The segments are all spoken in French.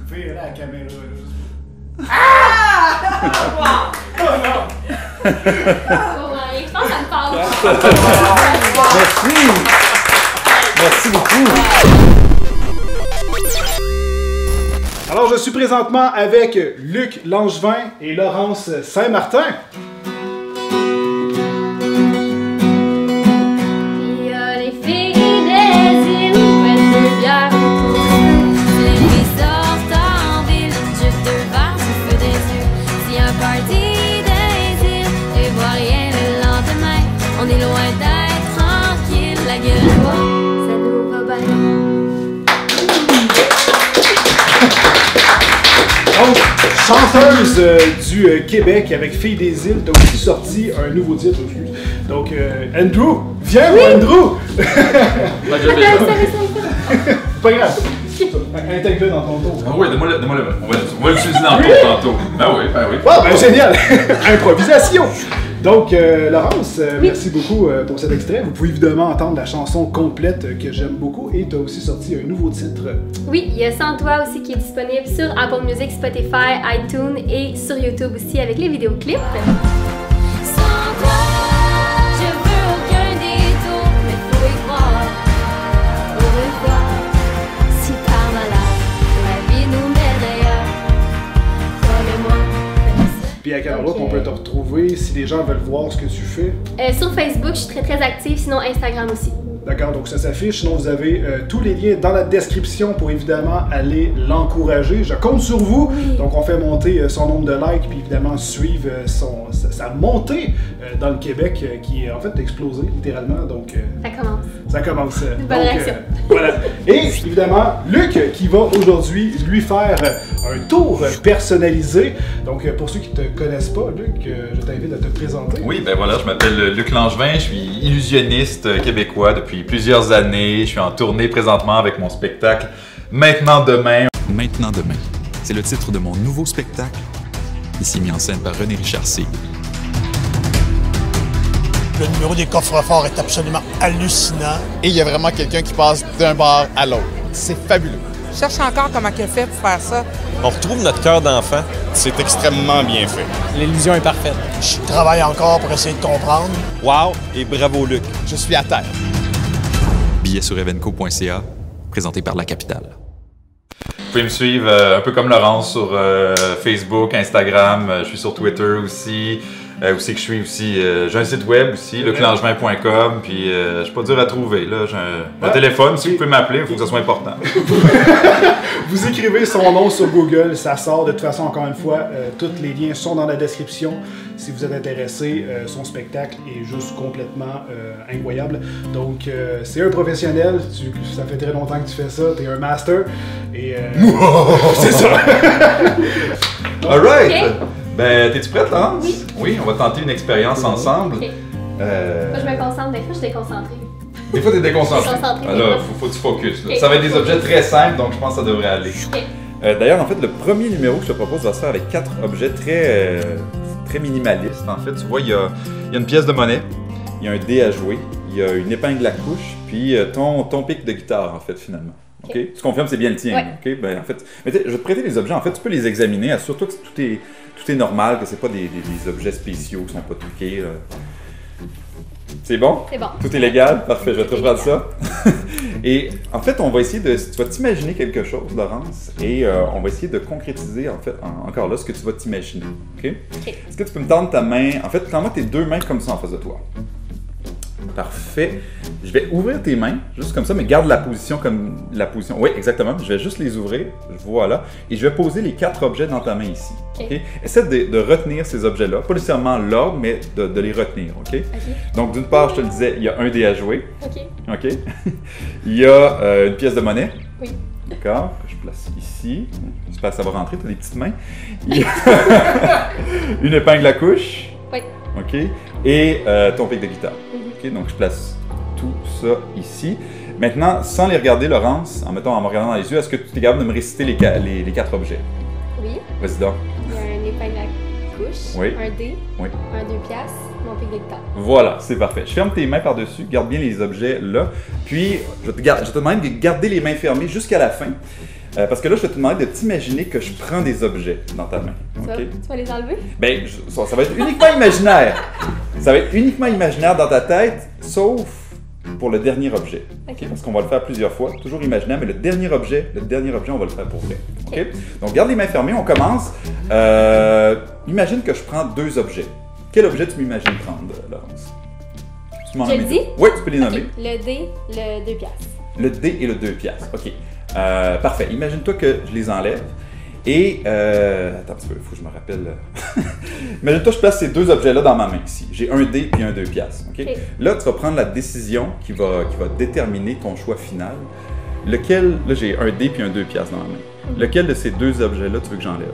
Fais la caméra. Ah! Oh non! Ouais, je pense que ça me parle. Merci! Merci beaucoup! Alors, je suis présentement avec Luc Langevin et Laurence Saint-Martin. Il y a les filles des îles, prennent deux bières autour du feu. Les filles sortent en ville, juste deux verres sous le feu des yeux. Si un party des îles, et voit rien le lendemain, on est loin d'être tranquille, la gueule joie, ça nous va bien. Donc, chanteuse du Québec avec Filles des îles, donc aussi sorti un nouveau titre. Donc, Andrew, viens, Oui. Andrew! Attends, Pas grave. Intègre-le dans ton tour. Ah oui, donne-moi le. On va l'utiliser dans le tour tantôt. Ben oui, ben oui. Ah, ben génial! Improvisation! Donc, Laurence, Oui. merci beaucoup pour cet extrait. Vous pouvez évidemment entendre la chanson complète que j'aime beaucoup et tu as aussi sorti un nouveau titre. Oui, il y a Sans toi aussi qui est disponible sur Apple Music, Spotify, iTunes et sur YouTube aussi avec les vidéoclips. Sans toi, je veux aucun détour, mais faut y croire. Au revoir, si par malheur, la vie nous met d'ailleurs. Toi et moi, Puis à quel endroit qu'on peut te retrouver si les gens veulent voir ce que tu fais? sur Facebook, je suis très active, sinon Instagram aussi. D'accord, donc ça s'affiche. Sinon, vous avez tous les liens dans la description pour évidemment aller l'encourager. Je compte sur vous. Oui. Donc, on fait monter son nombre de likes, puis évidemment suivre sa montée dans le Québec qui est en fait explosé littéralement. Donc, Ça commence. ça commence. Bonne réaction. Voilà. Et évidemment, Luc qui va aujourd'hui lui faire un tour personnalisé. Donc, pour ceux qui ne te connaissent pas, Luc, je t'invite à te présenter. Oui, ben voilà, je m'appelle Luc Langevin, je suis illusionniste québécois depuis plusieurs années. Je suis en tournée présentement avec mon spectacle Maintenant Demain. Maintenant demain. C'est le titre de mon nouveau spectacle, ici mis en scène par René Richard C. Le numéro des coffres-forts est absolument hallucinant. Et il y a vraiment quelqu'un qui passe d'un bar à l'autre. C'est fabuleux. Je cherche encore comment elle fait pour faire ça. On retrouve notre cœur d'enfant. C'est extrêmement bien fait. L'illusion est parfaite. Je travaille encore pour essayer de comprendre. Wow et bravo Luc. Je suis à terre. Billets sur evenco.ca, présenté par La Capitale. Vous pouvez me suivre un peu comme Laurence sur Facebook, Instagram, je suis sur Twitter aussi. Aussi que je suis aussi, j'ai un site web aussi, leclangevin.com, puis je suis pas dur à trouver. Là, j'ai un téléphone, si vous pouvez m'appeler, il faut que ça soit important. Vous écrivez son nom sur Google, ça sort. De toute façon, encore une fois, tous les liens sont dans la description. Si vous êtes intéressé, son spectacle est juste complètement incroyable. Donc, c'est un professionnel, ça fait très longtemps que tu fais ça, t'es un master. Et c'est ça! Alright! Ok. Ben, t'es-tu prête, Laurence? Oui. Oui, on va tenter une expérience ensemble. Ok. Moi, je me concentre, des fois, je suis déconcentrée. Des fois, t'es déconcentré. Déconcentré, Ah, des là, fois. faut que tu focuses. Là. Ok. Ça va être des objets très simples, donc je pense que ça devrait aller. Ok. D'ailleurs, en fait, le premier numéro que je te propose va se faire avec 4 objets très minimalistes. En fait, tu vois, il y a une pièce de monnaie, il y a un dé à jouer, il y a une épingle à couche, puis ton pic de guitare, en fait, finalement. OK? Tu confirmes, c'est bien le tien. Ouais. OK? Ben, en fait, mais je vais te prêter les objets. En fait, tu peux les examiner. Assure-toi que tout est normal, que c'est pas des objets spéciaux qui sont pas truqués. C'est bon? C'est bon. Tout est légal? Parfait, je vais te prendre ça. Et en fait, on va essayer de... Tu vas t'imaginer quelque chose, Laurence, et on va essayer de concrétiser, en fait, encore là, ce que tu vas t'imaginer. OK? Ok. Est-ce que tu peux me tendre ta main? En fait, tends-moi tes deux mains comme ça en face de toi. Parfait. Je vais ouvrir tes mains, juste comme ça, mais garde la position comme la position. Oui, exactement. Je vais juste les ouvrir. Voilà. Et je vais poser les 4 objets dans ta main ici. Ok. OK? Essaie de retenir ces objets-là. Pas nécessairement l'ordre, mais de les retenir. OK? Donc, d'une part, je te le disais, il y a un dé à jouer. Ok. OK? Il y a une pièce de monnaie. Oui. D'accord? Que je place ici. J'espère que ça va rentrer. Tu as des petites mains. Il y a une épingle à couche. Oui. OK? Et ton pic de guitare. OK? Donc, je place tout ça ici. Maintenant, sans les regarder, Laurence, en me regardant dans les yeux, est-ce que tu es capable de me réciter les 4 objets? Oui. Vas-y donc. Il y a un épingle à couche, Oui. un dé, Oui. un 2 piastres, mon pic de guitare. Voilà, c'est parfait. Je ferme tes mains par-dessus, garde bien les objets là. Puis, je te demande de garder les mains fermées jusqu'à la fin. Parce que là, je vais te demander de t'imaginer que je prends des objets dans ta main. Okay? Tu vas les enlever? Ben, ça va être uniquement imaginaire. Ça va être uniquement imaginaire dans ta tête, sauf pour le dernier objet. Okay? Parce qu'on va le faire plusieurs fois, toujours imaginaire, mais le dernier objet, on va le faire pour vrai. Okay? Donc, garde les mains fermées, on commence. Imagine que je prends 2 objets. Quel objet tu m'imagines prendre, Laurence? Je le dis? Oui, tu peux les nommer. Le dé, le 2 piastres. Le dé et le 2 piastres, ok. Parfait. Imagine-toi que je les enlève. Et, attends un petit peu, il faut que je me rappelle. Imagine-toi que je place ces 2 objets-là dans ma main ici. J'ai un dé puis un 2 piastres, ok? Là, tu vas prendre la décision qui va déterminer ton choix final. Lequel, là j'ai un dé puis un 2 piastres dans ma main. Lequel de ces 2 objets-là tu veux que j'enlève?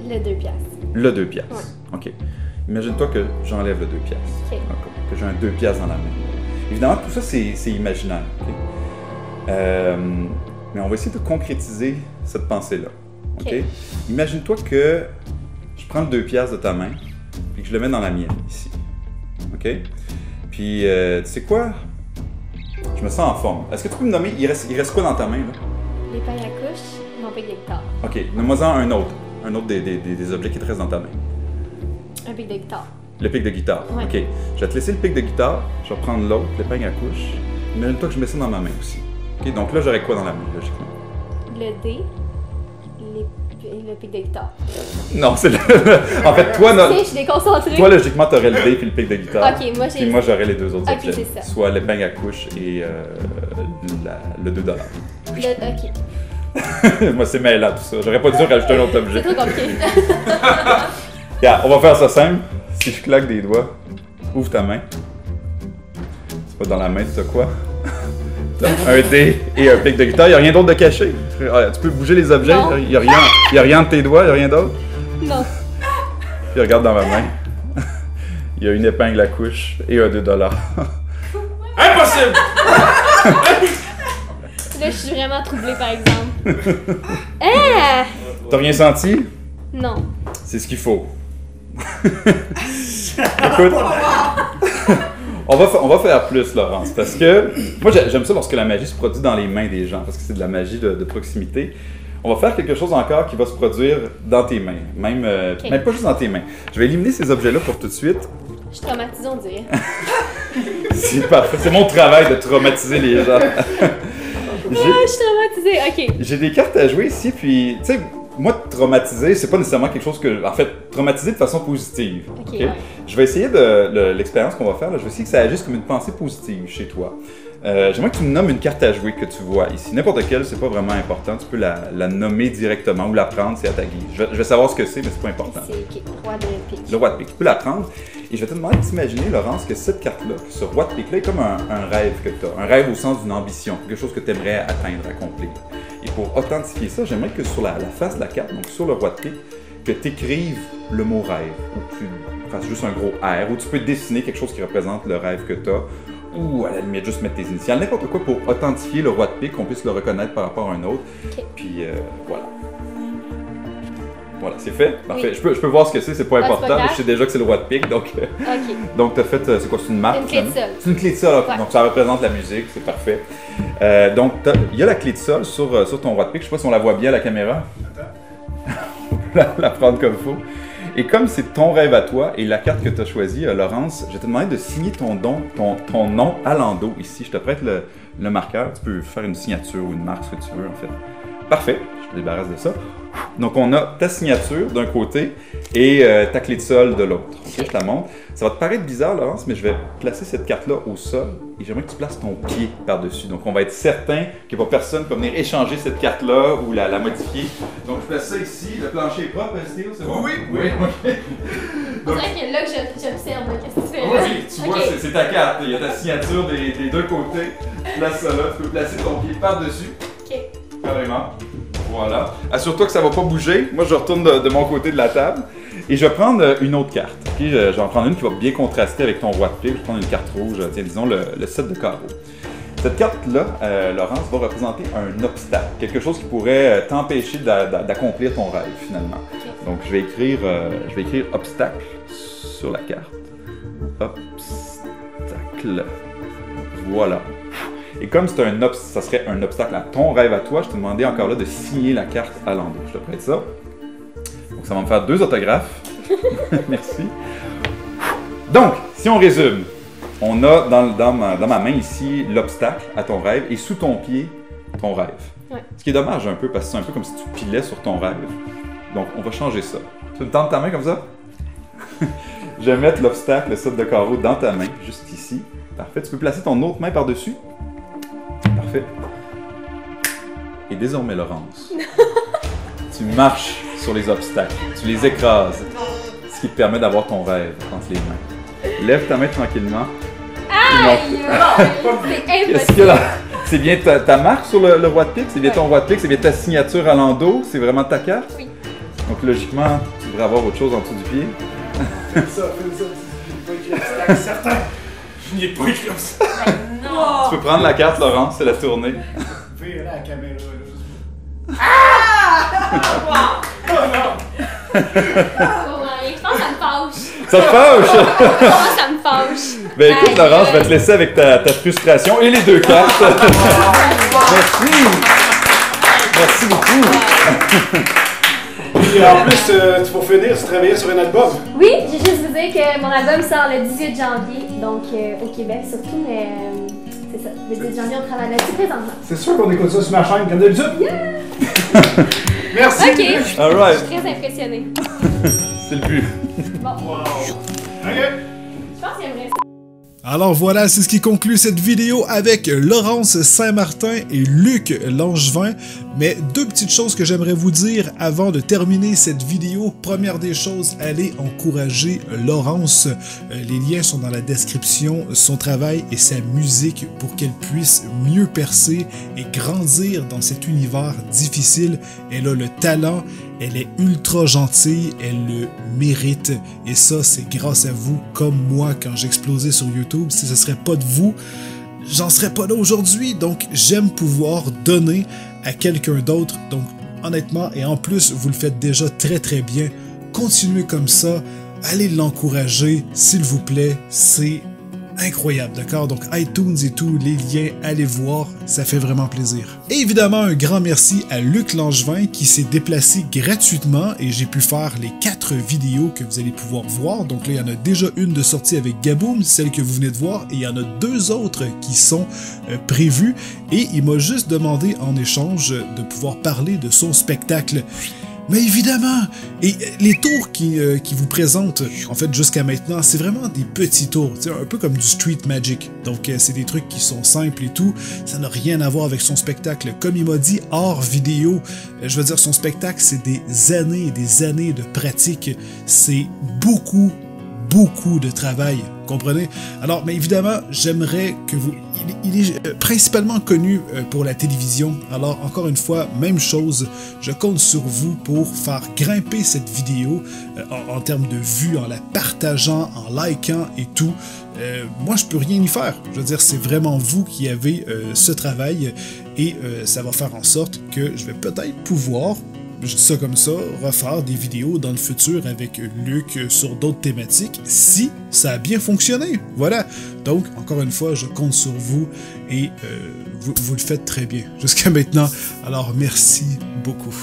Le 2 piastres. Le 2 piastres, ok. Imagine-toi que j'enlève le 2 piastres. Que j'ai un 2 piastres dans la main. Évidemment, tout ça, c'est imaginaire. Okay? Mais on va essayer de concrétiser cette pensée-là. Okay? Imagine-toi que je prends le 2 piastres de ta main et que je le mets dans la mienne, ici. OK? Puis, tu sais quoi? Je me sens en forme. Est-ce que tu peux me nommer, il reste quoi dans ta main, là? Les pailles à couche, mon pic de guitare. OK, nomme-moi-en un autre. Un autre des objets qui te restent dans ta main. Un pic de guitare. Le pic de guitare. Ouais. OK. Je vais te laisser le pic de guitare. Je vais prendre l'autre, l'épingle à couche. Imagine-toi que je mets ça dans ma main aussi. OK, donc là, j'aurais quoi dans la main, logiquement? Le dé, le pic de guitare. Non, c'est le... En fait, toi, Je suis déconcentrée. Toi, logiquement, t'aurais le dé puis le pic de guitare. OK, moi, j'ai... Puis moi, j'aurais les 2 autres objets. objets. C'est ça. Soit l'épingle à couche et le 2 $. OK. Moi, c'est mêlant tout ça. J'aurais pas dû rajouter un autre objet. C'est trop compliqué. Yeah, on va faire ça simple. Si je claque des doigts, ouvre ta main. C'est pas dans la main, tu as quoi? T'as un dé et un pic de guitare. Il n'y a rien d'autre de caché. Tu peux bouger les objets. Il n'y a rien de tes doigts, il n'y a rien d'autre. Non. Puis regarde dans ma main. Il y a une épingle à couche et un 2 $. Impossible! Là, je suis vraiment troublée, par exemple. Ah! T'as rien senti? Non. C'est ce qu'il faut. Écoute, on va faire plus, Laurence, parce que moi j'aime ça lorsque la magie se produit dans les mains des gens, parce que c'est de la magie de proximité. On va faire quelque chose encore qui va se produire dans tes mains, même pas juste dans tes mains. Je vais éliminer ces objets-là pour tout de suite. Je suis traumatisée, on dirait. C'est parfait, c'est mon travail de traumatiser les gens. Je suis traumatisée, ok. J'ai des cartes à jouer ici, puis tu sais, moi, traumatiser, c'est pas nécessairement quelque chose que... En fait, traumatiser de façon positive. Okay? Je vais essayer l'expérience qu'on va faire, là, je vais essayer que ça agisse comme une pensée positive chez toi. J'aimerais que tu me nommes une carte à jouer que tu vois ici. N'importe quelle, c'est pas vraiment important. Tu peux la nommer directement ou la prendre, c'est à ta guise. Je vais savoir ce que c'est, mais c'est pas important. C'est le roi de pique. Le roi de pique. Tu peux la prendre. Et je vais te demander de t'imaginer, Laurence, que cette carte-là, ce roi de pique-là, est comme un rêve que tu as. Un rêve au sens d'une ambition, quelque chose que tu aimerais atteindre, accomplir. Et pour authentifier ça, j'aimerais que sur la face de la carte, donc sur le roi de pique, que tu écrives le mot rêve, ou tu fasses juste un gros R, ou tu peux dessiner quelque chose qui représente le rêve que tu as, ou à la limite juste mettre tes initiales, n'importe quoi pour authentifier le roi de pique, qu'on puisse le reconnaître par rapport à un autre. Puis voilà. Voilà, c'est fait. Parfait. Oui. Je peux voir ce que c'est pas important, mais je sais déjà que c'est le roi de pique, donc... Donc t'as fait, c'est quoi, c'est une marque? Une clé de sol. C'est une clé de sol, okay. Donc ça représente la musique, c'est parfait. Donc il y a la clé de sol sur ton roi de pique, je sais pas si on la voit bien à la caméra. On peut la prendre comme il faut. Et comme c'est ton rêve à toi et la carte que tu as choisie, Laurence, je vais te demander de signer ton nom à l'endos ici. Je te prête le marqueur, tu peux faire une signature ou une marque, ce que tu veux en fait. Parfait, je te débarrasse de ça. Donc on a ta signature d'un côté et ta clé de sol de l'autre. Okay, je te la montre. Ça va te paraître bizarre, Laurence, mais je vais placer cette carte-là au sol et j'aimerais que tu places ton pied par-dessus. Donc on va être certain qu'il n'y a pas personne qui va venir échanger cette carte-là ou la modifier. Donc je place ça ici, le plancher est propre, Stéo, c'est bon? Oui. Okay. On dirait que là que j'observe, qu'est-ce que tu fais là? Oui, tu vois, c'est ta carte, il y a ta signature des deux côtés. Place ça là, tu peux placer ton pied par-dessus. Ok. Carrément. Voilà. Assure-toi que ça va pas bouger. Moi, je retourne de mon côté de la table et je vais prendre une autre carte. Okay? Je vais en prendre une qui va bien contraster avec ton roi de pique. Je vais prendre une carte rouge, tiens, disons le 7 de carreau. Cette carte-là, Laurence, va représenter un obstacle, quelque chose qui pourrait t'empêcher d'accomplir ton rêve, finalement. Okay. Donc, je vais écrire obstacle sur la carte. Obstacle. Voilà. Et comme ça serait un obstacle à ton rêve à toi, je te demandais encore là de signer la carte à Lando. Je te prête ça. Donc ça va me faire 2 autographes. Merci. Donc, si on résume, on a dans ma main ici l'obstacle à ton rêve et sous ton pied, ton rêve. Ouais. Ce qui est dommage un peu parce que c'est un peu comme si tu pilais sur ton rêve. Donc, on va changer ça. Tu me tentes ta main comme ça? Je vais mettre l'obstacle, le set de carreau dans ta main, juste ici. Parfait. Tu peux placer ton autre main par-dessus. Parfait. Et désormais, Laurence, tu marches sur les obstacles. Tu les écrases. Ce qui te permet d'avoir ton rêve entre les mains. Lève ta main tranquillement. Aïe! C'est Qu'est-ce que là? C'est bien ta marque sur le roi de pique? C'est bien ton roi de pique? C'est bien ta signature à Lando? C'est vraiment ta carte? Oui. Donc logiquement, tu devrais avoir autre chose en dessous du pied. Fais ça. Je n'ai pas écrit obstacle, certain. Je n'y ai pas écrit ça. Non! Tu peux prendre la carte, Laurence, c'est la tournée. Vous pouvez aller à la caméra. Oh non! Je pense que ça me fâche. Ça te fâche? Moi, ça me fâche. Ben écoute, Aïe, Laurence, je vais te laisser avec ta frustration et les 2 cartes. Merci. Merci beaucoup. Et en plus, pour finir, tu travaillais sur un album. Oui, j'ai juste vous dire que mon album sort le 18 janvier, donc au Québec surtout, mais c'est ça. Le 18 janvier, on travaille là-dessus présentement. C'est sûr qu'on écoute ça sur ma chaîne, comme d'habitude. Merci. Ok. All right. Je suis très impressionnée. C'est le but. Bon. Wow. OK. Je pense qu'il aimerait ça. Alors voilà, c'est ce qui conclut cette vidéo avec Laurence Saint-Martin et Luc Langevin. Mais 2 petites choses que j'aimerais vous dire avant de terminer cette vidéo. Première des choses, allez encourager Laurence. Les liens sont dans la description, son travail et sa musique pour qu'elle puisse mieux percer et grandir dans cet univers difficile. Elle a le talent, elle est ultra gentille, elle le mérite. Et ça, c'est grâce à vous, comme moi quand j'ai explosé sur YouTube. Si ce serait pas de vous, j'en serais pas là aujourd'hui. Donc, j'aime pouvoir donner à quelqu'un d'autre. Donc, honnêtement, et en plus, vous le faites déjà très bien. Continuez comme ça. Allez l'encourager, s'il vous plaît. C'est incroyable, d'accord? Donc iTunes et tout, les liens, allez voir, ça fait vraiment plaisir. Et évidemment, un grand merci à Luc Langevin qui s'est déplacé gratuitement et j'ai pu faire les 4 vidéos que vous allez pouvoir voir. Donc là, il y en a déjà une de sortie avec Gaboum, celle que vous venez de voir, et il y en a 2 autres qui sont prévues. Et il m'a juste demandé en échange de pouvoir parler de son spectacle. Mais évidemment! Et les tours qui vous présentent, en fait, jusqu'à maintenant, c'est vraiment des petits tours, un peu comme du street magic. Donc, c'est des trucs qui sont simples et tout. Ça n'a rien à voir avec son spectacle. Comme il m'a dit, hors vidéo, je veux dire, son spectacle, c'est des années et des années de pratique. C'est beaucoup de travail, comprenez? Alors, mais évidemment, j'aimerais que vous... Il est principalement connu pour la télévision, alors encore une fois, même chose, je compte sur vous pour faire grimper cette vidéo en termes de vues, en la partageant, en likant et tout. Moi, je peux rien y faire. Je veux dire, c'est vraiment vous qui avez ce travail et ça va faire en sorte que je vais peut-être pouvoir, je dis ça comme ça, refaire des vidéos dans le futur avec Luc sur d'autres thématiques, si ça a bien fonctionné. Voilà. Donc, encore une fois, je compte sur vous et vous le faites très bien jusqu'à maintenant. Alors, merci beaucoup.